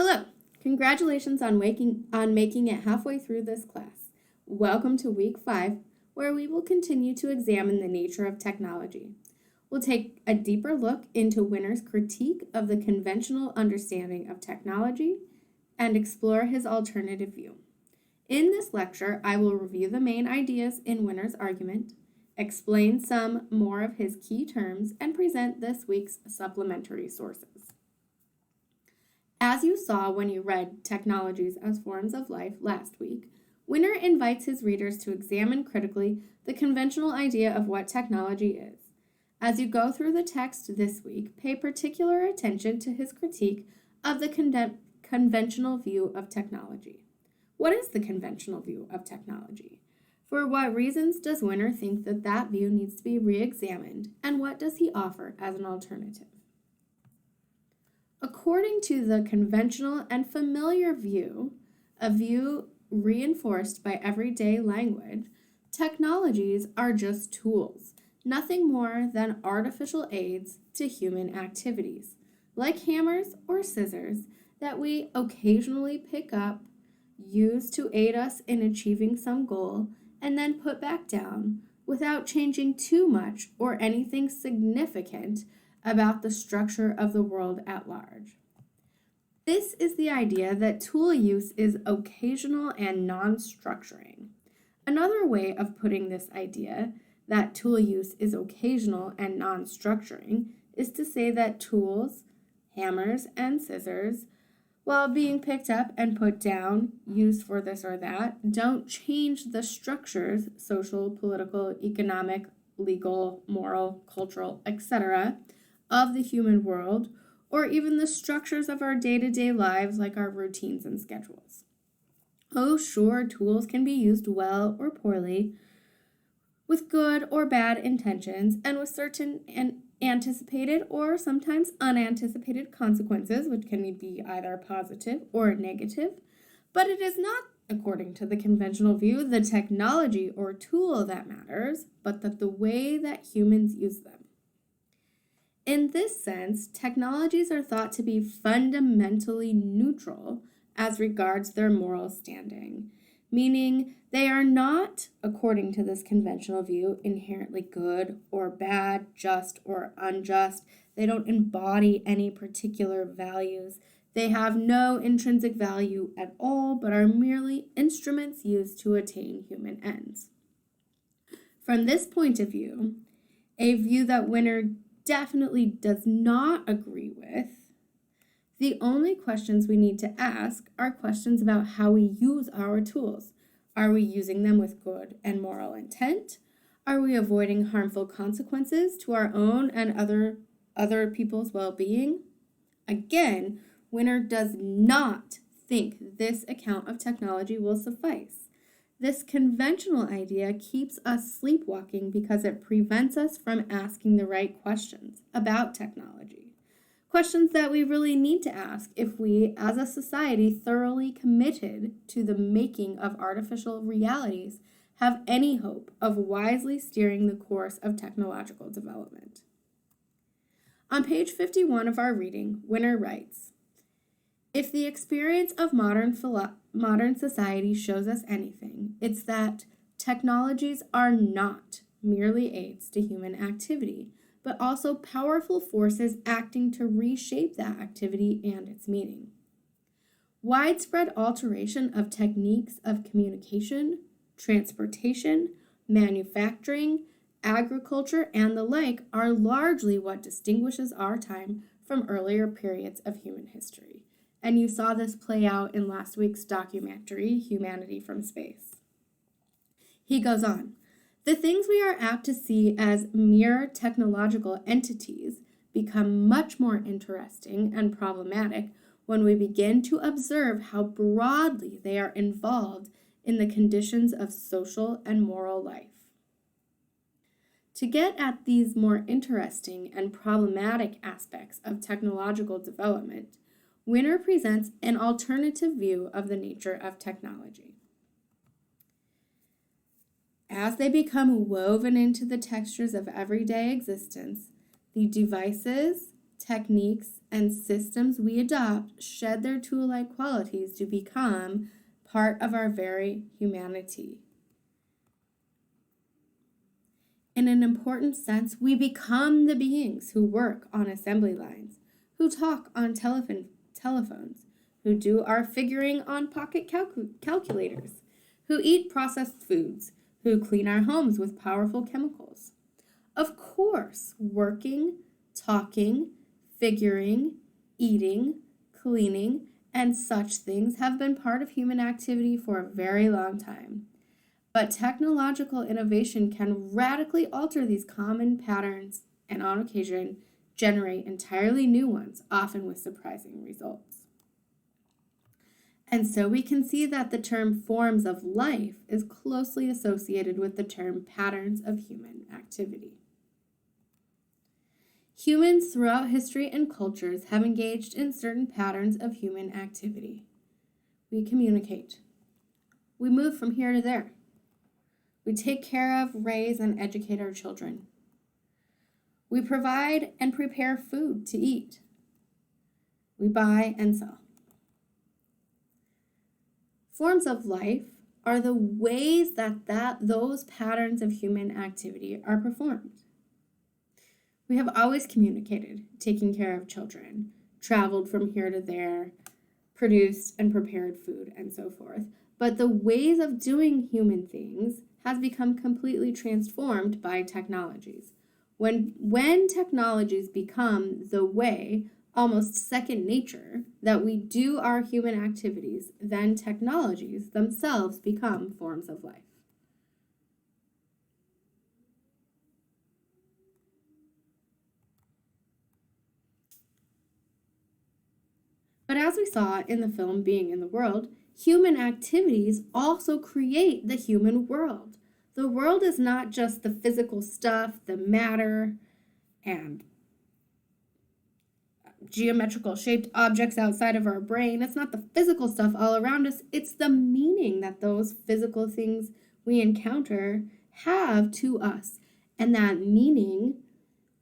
Hello. Congratulations on making it halfway through this class. Welcome to week 5, where we will continue to examine the nature of technology. We'll take a deeper look into Winner's critique of the conventional understanding of technology and explore his alternative view. In this lecture, I will review the main ideas in Winner's argument, explain some more of his key terms, and present this week's supplementary sources. As you saw when you read Technologies as Forms of Life last week, Winner invites his readers to examine critically the conventional idea of what technology is. As you go through the text this week, pay particular attention to his critique of the conventional view of technology. What is the conventional view of technology? For what reasons does Winner think that view needs to be re-examined, and what does he offer as an alternative? According to the conventional and familiar view, a view reinforced by everyday language, technologies are just tools, nothing more than artificial aids to human activities, like hammers or scissors that we occasionally pick up, use to aid us in achieving some goal, and then put back down without changing too much or anything significant about the structure of the world at large. This is the idea that tool use is occasional and non-structuring. Another way of putting this idea, that tool use is occasional and non-structuring, is to say that tools, hammers, and scissors, while being picked up and put down, used for this or that, don't change the structures, social, political, economic, legal, moral, cultural, etc., of the human world, or even the structures of our day-to-day lives like our routines and schedules. Oh, sure, tools can be used well or poorly, with good or bad intentions, and with certain anticipated or sometimes unanticipated consequences, which can be either positive or negative, but it is not, according to the conventional view, the technology or tool that matters, but the way that humans use them. In this sense, technologies are thought to be fundamentally neutral as regards their moral standing, meaning they are not, according to this conventional view, inherently good or bad, just or unjust. They don't embody any particular values. They have no intrinsic value at all, but are merely instruments used to attain human ends. From this point of view, a view that Winner definitely does not agree with, the only questions we need to ask are questions about how we use our tools. Are we using them with good and moral intent? Are we avoiding harmful consequences to our own and other people's well-being? Again, Winner does not think this account of technology will suffice. This conventional idea keeps us sleepwalking because it prevents us from asking the right questions about technology. Questions that we really need to ask if we, as a society thoroughly committed to the making of artificial realities, have any hope of wisely steering the course of technological development. On page 51 of our reading, Winner writes, "If the experience of modern society shows us anything, it's that technologies are not merely aids to human activity, but also powerful forces acting to reshape that activity and its meaning. Widespread alteration of techniques of communication, transportation, manufacturing, agriculture, and the like are largely what distinguishes our time from earlier periods of human history." And you saw this play out in last week's documentary, Humanity from Space. He goes on, "The things we are apt to see as mere technological entities become much more interesting and problematic when we begin to observe how broadly they are involved in the conditions of social and moral life. To get at these more interesting and problematic aspects of technological development, Winner presents an alternative view of the nature of technology. As they become woven into the textures of everyday existence, the devices, techniques, and systems we adopt shed their tool-like qualities to become part of our very humanity. In an important sense, we become the beings who work on assembly lines, who talk on telephones, who do our figuring on pocket calculators, who eat processed foods, who clean our homes with powerful chemicals. Of course, working, talking, figuring, eating, cleaning, and such things have been part of human activity for a very long time. But technological innovation can radically alter these common patterns and, on occasion, generate entirely new ones, often with surprising results. And so we can see that the term forms of life is closely associated with the term patterns of human activity. Humans throughout history and cultures have engaged in certain patterns of human activity. We communicate. We move from here to there. We take care of, raise, and educate our children. We provide and prepare food to eat. We buy and sell. Forms of life are the ways that those patterns of human activity are performed. We have always communicated, taken care of children, traveled from here to there, produced and prepared food, and so forth. But the ways of doing human things has become completely transformed by technologies. When technologies become the way, almost second nature, that we do our human activities, then technologies themselves become forms of life. But as we saw in the film Being in the World, human activities also create the human world. The world is not just the physical stuff, the matter, and geometrical shaped objects outside of our brain. It's not the physical stuff all around us. It's the meaning that those physical things we encounter have to us. And that meaning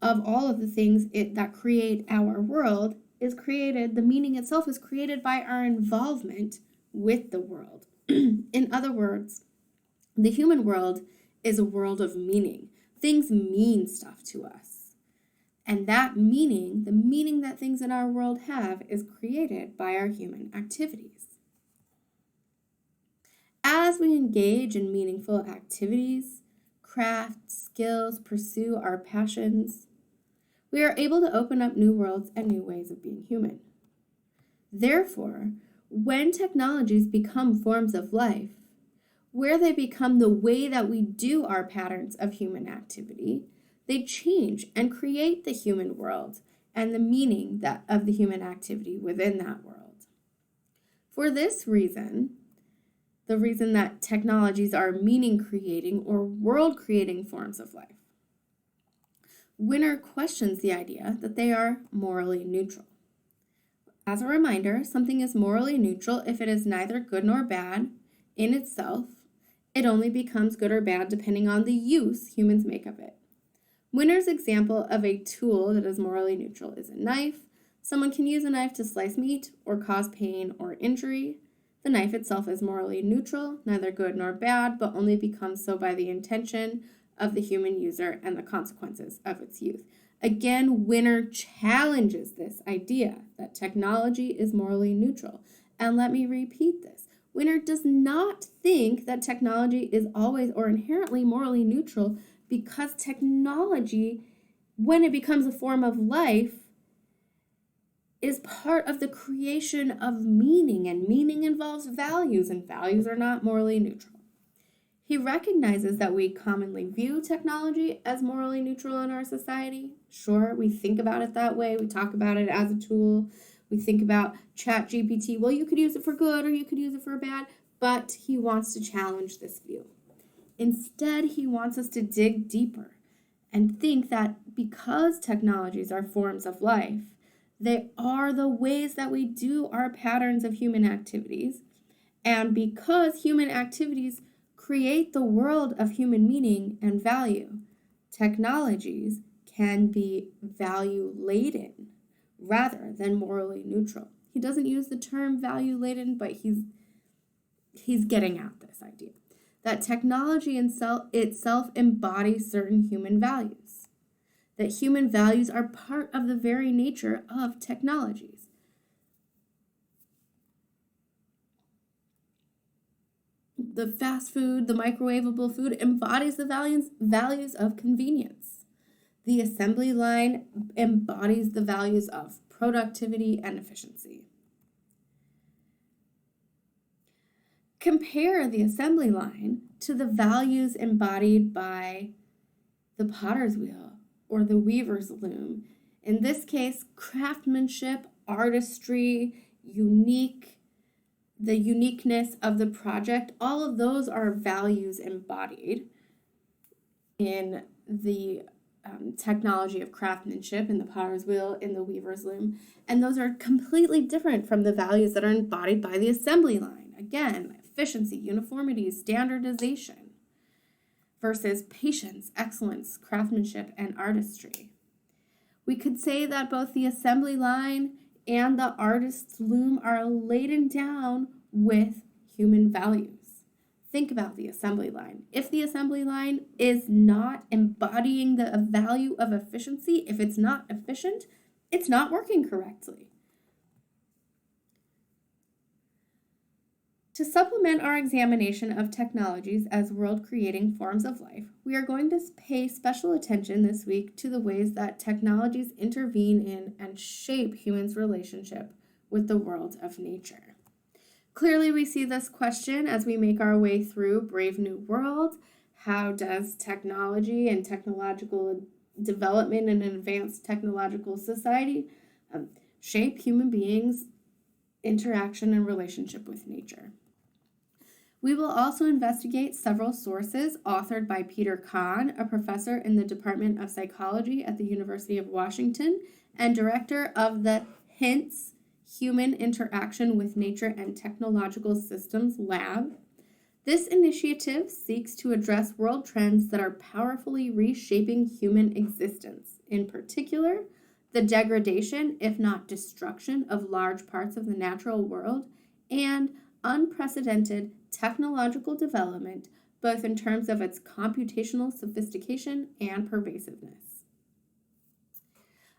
of all of the things that create our world is created, the meaning itself is created by our involvement with the world. In other words, the human world is a world of meaning. Things mean stuff to us. And that meaning, the meaning that things in our world have, is created by our human activities. As we engage in meaningful activities, craft, skills, pursue our passions, we are able to open up new worlds and new ways of being human. Therefore, when technologies become forms of life, where they become the way that we do our patterns of human activity, they change and create the human world and the meaning of the human activity within that world. For this reason, the reason that technologies are meaning-creating or world-creating forms of life, Winner questions the idea that they are morally neutral. As a reminder, something is morally neutral if it is neither good nor bad in itself. It only becomes good or bad depending on the use humans make of it. Winner's example of a tool that is morally neutral is a knife. Someone can use a knife to slice meat or cause pain or injury. The knife itself is morally neutral, neither good nor bad, but only becomes so by the intention of the human user and the consequences of its use. Again, Winner challenges this idea that technology is morally neutral. And let me repeat this. Winner does not think that technology is always or inherently morally neutral, because technology, when it becomes a form of life, is part of the creation of meaning, and meaning involves values, and values are not morally neutral. He recognizes that we commonly view technology as morally neutral in our society. Sure, we think about it that way. We talk about it as a tool. We think about ChatGPT. Well, you could use it for good or you could use it for bad, but he wants to challenge this view. Instead, he wants us to dig deeper and think that because technologies are forms of life, they are the ways that we do our patterns of human activities. And because human activities create the world of human meaning and value, technologies can be value-laden, rather than morally neutral. He doesn't use the term value-laden, but he's getting at this idea that technology itself embodies certain human values, that human values are part of the very nature of technologies. The fast food, the microwavable food embodies the values of convenience. The assembly line embodies the values of productivity and efficiency. Compare the assembly line to the values embodied by the potter's wheel or the weaver's loom. In this case, craftsmanship, artistry, the uniqueness of the project, all of those are values embodied in the technology of craftsmanship, in the potter's wheel, in the weaver's loom. And those are completely different from the values that are embodied by the assembly line. Again, efficiency, uniformity, standardization, versus patience, excellence, craftsmanship, and artistry. We could say that both the assembly line and the artist's loom are laden down with human values. Think about the assembly line. If the assembly line is not embodying the value of efficiency, if it's not efficient, it's not working correctly. To supplement our examination of technologies as world-creating forms of life, we are going to pay special attention this week to the ways that technologies intervene in and shape humans' relationship with the world of nature. Clearly, we see this question as we make our way through Brave New World. How does technology and technological development in an advanced technological society shape human beings' interaction and relationship with nature? We will also investigate several sources authored by Peter Kahn, a professor in the Department of Psychology at the University of Washington and director of the HINTS Human Interaction with Nature and Technological Systems Lab. This initiative seeks to address world trends that are powerfully reshaping human existence, in particular, the degradation, if not destruction, of large parts of the natural world, and unprecedented technological development, both in terms of its computational sophistication and pervasiveness.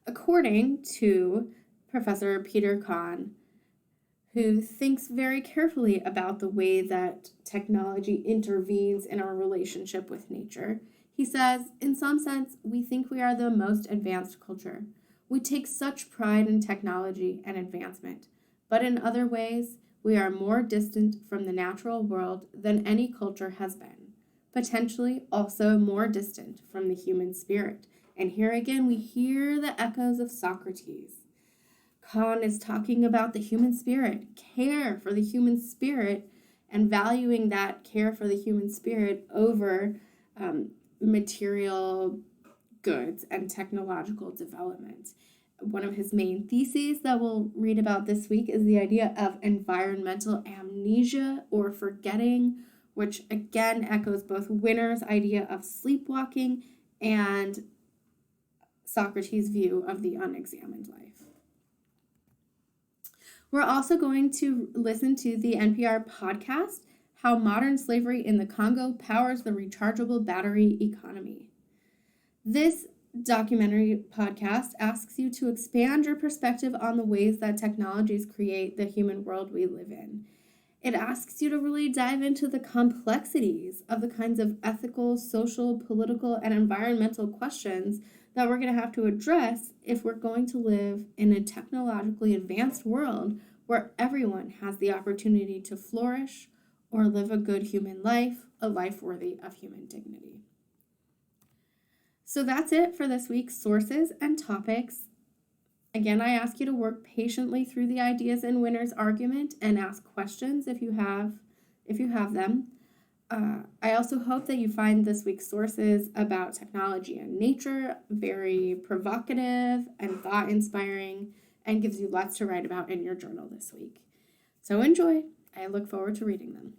According to Professor Peter Kahn, who thinks very carefully about the way that technology intervenes in our relationship with nature, he says, in some sense, we think we are the most advanced culture. We take such pride in technology and advancement, but in other ways, we are more distant from the natural world than any culture has been, potentially also more distant from the human spirit. And here again, we hear the echoes of Socrates. Kahn is talking about the human spirit, care for the human spirit, and valuing that care for the human spirit over material goods and technological development. One of his main theses that we'll read about this week is the idea of environmental amnesia or forgetting, which again echoes both Winner's idea of sleepwalking and Socrates' view of the unexamined life. We're also going to listen to the NPR podcast, How Modern Slavery in the Congo Powers the Rechargeable Battery Economy. This documentary podcast asks you to expand your perspective on the ways that technologies create the human world we live in. It asks you to really dive into the complexities of the kinds of ethical, social, political, and environmental questions that we're going to have to address if we're going to live in a technologically advanced world where everyone has the opportunity to flourish or live a good human life, a life worthy of human dignity. So that's it for this week's sources and topics. Again, I ask you to work patiently through the ideas in Winner's argument and ask questions if you have them. I also hope that you find this week's sources about technology and nature very provocative and thought-inspiring and gives you lots to write about in your journal this week. So enjoy. I look forward to reading them.